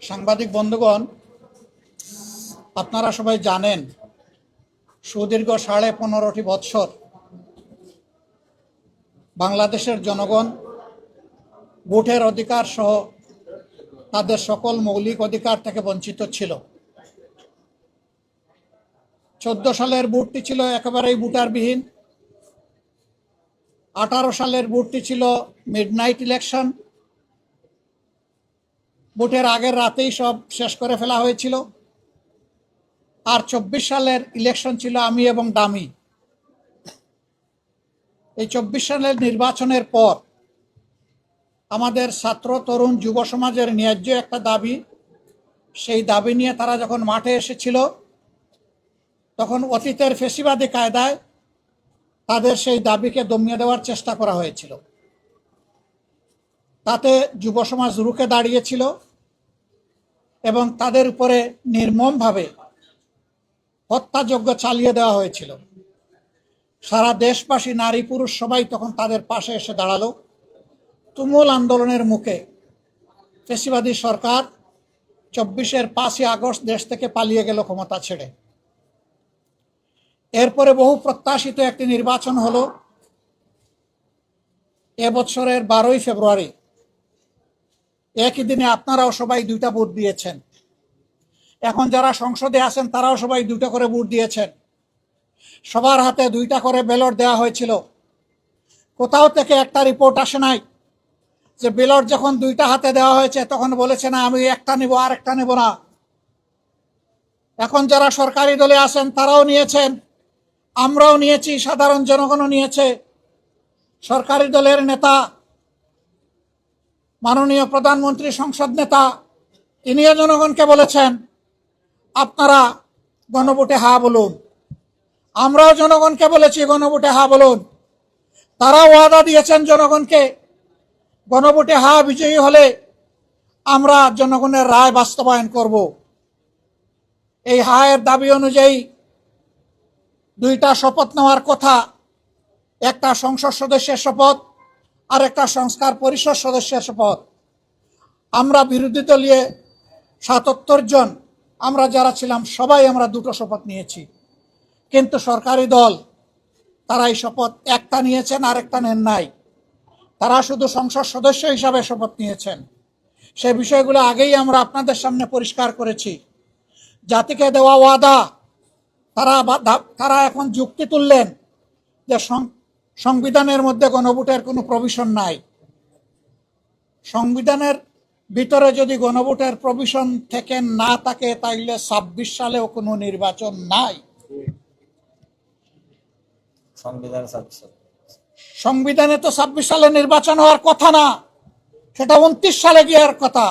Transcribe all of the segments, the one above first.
সাংবাদিক বন্ধুগণ, আপনারা সবাই জানেন সুদীর্ঘ 15.5 বছর বাংলাদেশের জনগণ ভোটের অধিকার সহ তাদের সকল মৌলিক অধিকার থেকে বঞ্চিত ছিল। 14 সালের ভোটটি ছিল একেবারেই ভোটারবিহীন। 18 সালের ভোটটি ছিল মিডনাইট ইলেকশন। ভোটের আগের রাতেই সব শেষ করে ফেলা হয়েছিল। আর 24 সালের ইলেকশন ছিল আমি এবং ডামি। এই 24 সালের নির্বাচনের পর আমাদের ছাত্র, তরুণ, যুব সমাজের ন্যায্য একটা দাবি, সেই দাবি নিয়ে তারা যখন মাঠে এসেছিল তখন অতীতের ফেসিবাদী কায়দায় তাদের সেই দাবিকে দমিয়ে দেওয়ার চেষ্টা করা হয়েছিল। তাতে যুব সমাজ রুখে দাঁড়িয়েছিল এবং তাদের উপরে নির্মমভাবে হত্যাযজ্ঞ চালিয়ে দেওয়া হয়েছিল। সারা দেশবাসী, নারী পুরুষ সবাই তখন তাদের পাশে এসে দাঁড়ালো। তুমুল আন্দোলনের মুখে ফেসিবাদী সরকার 24-এর 5ই আগস্ট দেশ থেকে পালিয়ে গেল ক্ষমতা ছেড়ে। এরপরে বহু প্রত্যাশিত একটি নির্বাচন হলো এবছরের 12ই ফেব্রুয়ারি। একই দিনে আপনারাও সবাই 2টা ভোট দিয়েছেন। এখন যারা সংসদে আছেন তারাও সবাই 2টা করে ভোট দিয়েছেন। সবার হাতে 2টা করে ব্যালট দেওয়া হয়েছিল। কোথাও থেকে একটা রিপোর্ট আসে নাই যে ব্যালট যখন 2টা হাতে দেওয়া হয়েছে তখন বলেছে না আমি একটা নেব আর একটা নেব না। এখন যারা সরকারি দলে আছেন তারাও নিয়েছেন, আমরাও নিয়েছি, সাধারণ জনগণও নিয়েছে। সরকারি দলের নেতা, মাননীয় প্রধানমন্ত্রী, সংসদ নেতা, তিনিও জনগণকে বলেছেন আপনারা গণভোটে হা বলুন। আমরাও জনগণকে বলেছি গণভোটে হা বলুন। তারা ওয়াদা দিয়েছেন জনগণকে গণভোটে হা বিজয়ী হলে আমরা জনগণের রায় বাস্তবায়ন করব। এই হায়ের দাবি অনুযায়ী 2টা শপথ নেওয়ার কথা, একটা সংসদ সদস্যের শপথ আর একটা সংস্কার পরিষদ সদস্যের শপথ। আমরা বিরোধী দলীয় 77 জন আমরা যারা ছিলাম সবাই আমরা 2টো শপথ নিয়েছি। কিন্তু সরকারি দল তারা এই শপথ একটা নিয়েছেন আর একটা নেন নাই। তারা শুধু সংসদ সদস্য হিসাবে শপথ নিয়েছেন। সেই বিষয়গুলো আগেই আমরা আপনাদের সামনে পরিষ্কার করেছি। জাতিকে দেওয়া ওয়াদা তারা এখন যুক্তি তুললেন যে সংবিধানের মধ্যে গণভোটের কোনো প্রভিশন নাই। সংবিধানের ভিতরে যদি গণভোটের প্রভিশন থেকে না থাকে তাইলে 26 সালেও কোনো নির্বাচন নাই। সংবিধানে তো 26 সালে নির্বাচন হওয়ার কথা না, সেটা 29 সালে গিয়ার কথা।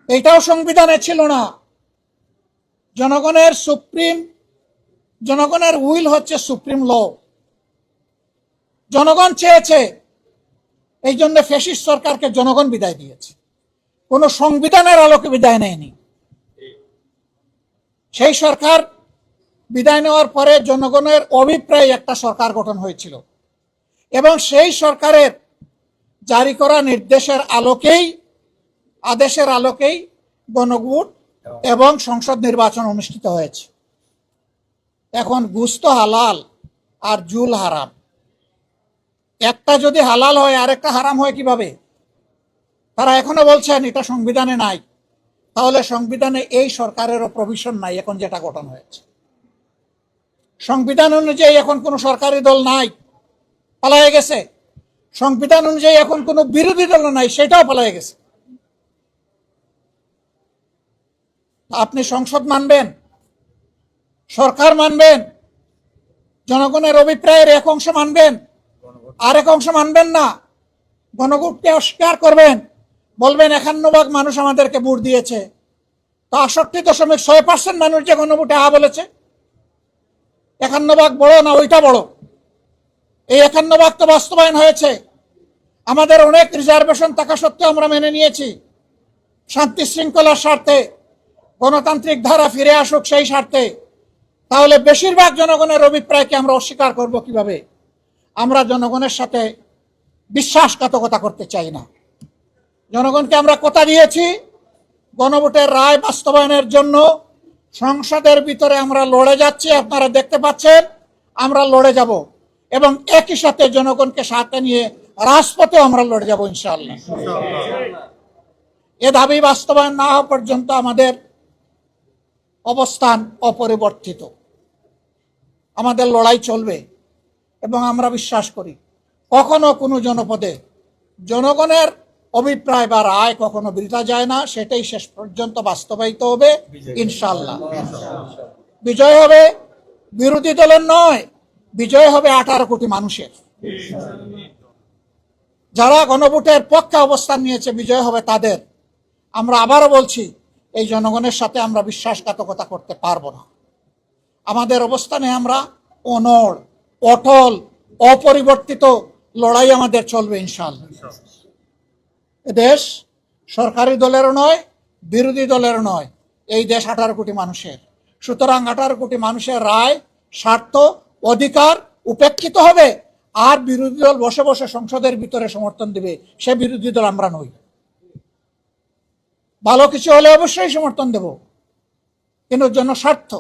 এইটাও সংবিধানে ছিল না। জনগণের উইল হচ্ছে সুপ্রিম ল। জনগণ চেয়েছে, এই জন্য ফ্যাসিস্ট সরকারকে জনগণ বিদায় দিয়েছে, কোনো সংবিধানের আলোকে বিদায় নেয়নি। সেই সরকার বিদায় নেওয়ার পরে জনগণের অভিপ্রায়ে একটা সরকার গঠন হয়েছিল এবং সেই সরকারের জারি করা নির্দেশের আদেশের আলোকেই গণভোট এবং সংসদ নির্বাচন অনুষ্ঠিত হয়েছে। এখন গুস্ত হালাল আর জুল হারাম। একটা যদি হালাল হয় আরেকটা হারাম হয় কিভাবে? তারা এখনো বলছেন এটা সংবিধানে নাই। তাহলে সংবিধানে এই সরকারেরও প্রভিশন নাই। এখন যেটা গঠন হয়েছে সংবিধান অনুযায়ী এখন কোনো সরকারি দল নাই, পালায়ে গেছে। সংবিধান অনুযায়ী এখন কোনো বিরোধী দল নাই, সেটাও পালায়ে গেছে। আপনি সংসদ মানবেন, সরকার মানবেন, জনগণের অভিপ্রায়ের এক অংশ মানবেন, আরেক অংশ মানবেন না। গণভোটকে অস্বীকার করবেন, বলবেন 51% মানুষ আমাদেরকে ভোট দিয়েছে। তো 68.6% মানুষ যে গণভোটে হা বলেছে, 51% বড় না ওইটা বড়? এই 51% তো বাস্তবায়ন হয়েছে। আমাদের অনেক রিজার্ভেশন থাকা সত্ত্বেও আমরা মেনে নিয়েছি, শান্তি শৃঙ্খলার স্বার্থে, গণতান্ত্রিক ধারা ফিরে আসুক সেই স্বার্থে। তাহলে বেশিরভাগ জনগণের অভিপ্রায়কে আমরা অস্বীকার করব কিভাবে? আমরা জনগণের সাথে বিশ্বাসঘাতকতা করতে চাই না। জনগণকে আমরা কথা দিয়েছি গণভোটের রায় বাস্তবায়নের জন্য সংসদের ভিতরে আমরা লড়ে যাচ্ছি। আপনারা দেখতে পাচ্ছেন আমরা লড়ে যাব এবং একই সাথে জনগণকে সাথে নিয়ে রাজপথে আমরা লড়ে যাব ইনশাআল্লাহ। এ দাবি বাস্তবায়ন না হওয়া পর্যন্ত আমাদের অবস্থান অপরিবর্তিত, আমাদের লড়াই চলবে এবং আমরা বিশ্বাস করি কখনো কোনো জনপদে জনগণের অভিপ্রায় বা রায় কখনো বৃথা যায় না, সেটাই শেষ পর্যন্ত বাস্তবায়িত হবে ইনশাআল্লাহ। বিজয় হবে বিরোধী দলের নয়, বিজয় হবে 18 কোটি মানুষের। যারা গণভোটের পক্ষে অবস্থান নিয়েছে বিজয় হবে তাদের। আমরা আবারও বলছি, এই জনগণের সাথে আমরা বিশ্বাসঘাতকতা করতে পারবো না। আমাদের অবস্থানে আমরা অনড়, অটল, অপরিবর্তিত লড়াই আমাদের চলবে ইনশাআল্লাহ। দেশ সরকারি দলেরও নয়, বিরোধী দলেরও নয়, এই দেশ 18 কোটি মানুষের। সুতরাং 18 কোটি মানুষের রায়, স্বার্থ, অধিকার উপেক্ষিত হবে আর বিরোধী দল বসে বসে সংসদের ভিতরে সমর্থন দিবে, সে বিরোধী দল আমরা নই। ভালো কিছু হলে অবশ্যই সমর্থন দেব, কিন্তু জনস্বার্থ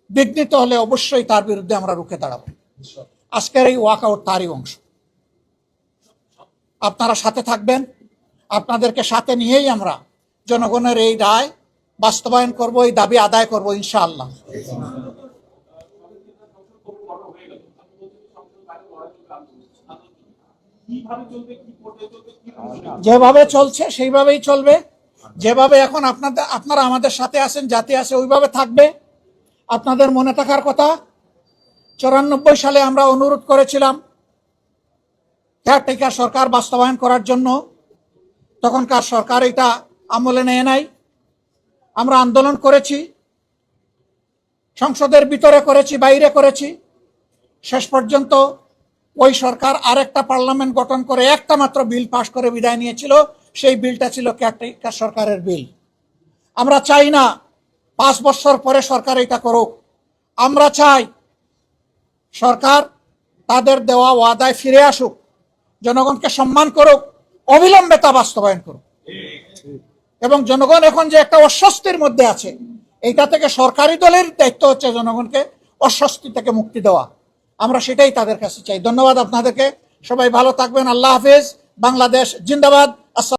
বিঘ্নিত হলে অবশ্যই তার বিরুদ্ধে আমরা রুখে দাঁড়াবো। আজকের এই ওয়াকআউট তারই অংশ। আপনারা সাথে থাকবেন, আপনাদেরকে সাথে নিয়েই আমরা জনগণের এই রায় বাস্তবায়ন করব, এই দাবি আদায় করব ইনশাআল্লাহ। যেভাবে চলছে সেইভাবেই চলবে, যেভাবে এখন আপনারা আমাদের সাথে আছেন, জাতি আছে, ওইভাবে থাকবে। আপনাদের মনে থাকার কথা, 94 সালে আমরা অনুরোধ করেছিলাম কেয়ারটেকার সরকার বাস্তবায়ন করার জন্য। তখনকার সরকার এটা আমলে নেয় নাই। আমরা আন্দোলন করেছি, সংসদের ভিতরে করেছি, বাইরে করেছি। শেষ পর্যন্ত ওই সরকার আরেকটা পার্লামেন্ট গঠন করে একটা মাত্র বিল পাশ করে বিদায় নিয়েছিল। সেই বিলটা ছিল কেয়ারটেকার সরকারের বিল। আমরা চাই না 5 বছর পরে সরকার এটা করুক। আমরা চাই সরকার তাদের দেওয়া ওয়াদায় ফিরে আসুক, জনগণকে সম্মান করুক, অবিলম্বে তা বাস্তবায়ন করুক। এবং জনগণ এখন যে একটা অস্বস্তির মধ্যে আছে, এইটা থেকে সরকারি দলের দায়িত্ব হচ্ছে জনগণকে অস্বস্তি থেকে মুক্তি দেওয়া। আমরা সেটাই তাদের কাছে চাই। ধন্যবাদ আপনাদেরকে। সবাই ভালো থাকবেন। আল্লাহ হাফেজ। বাংলাদেশ জিন্দাবাদ।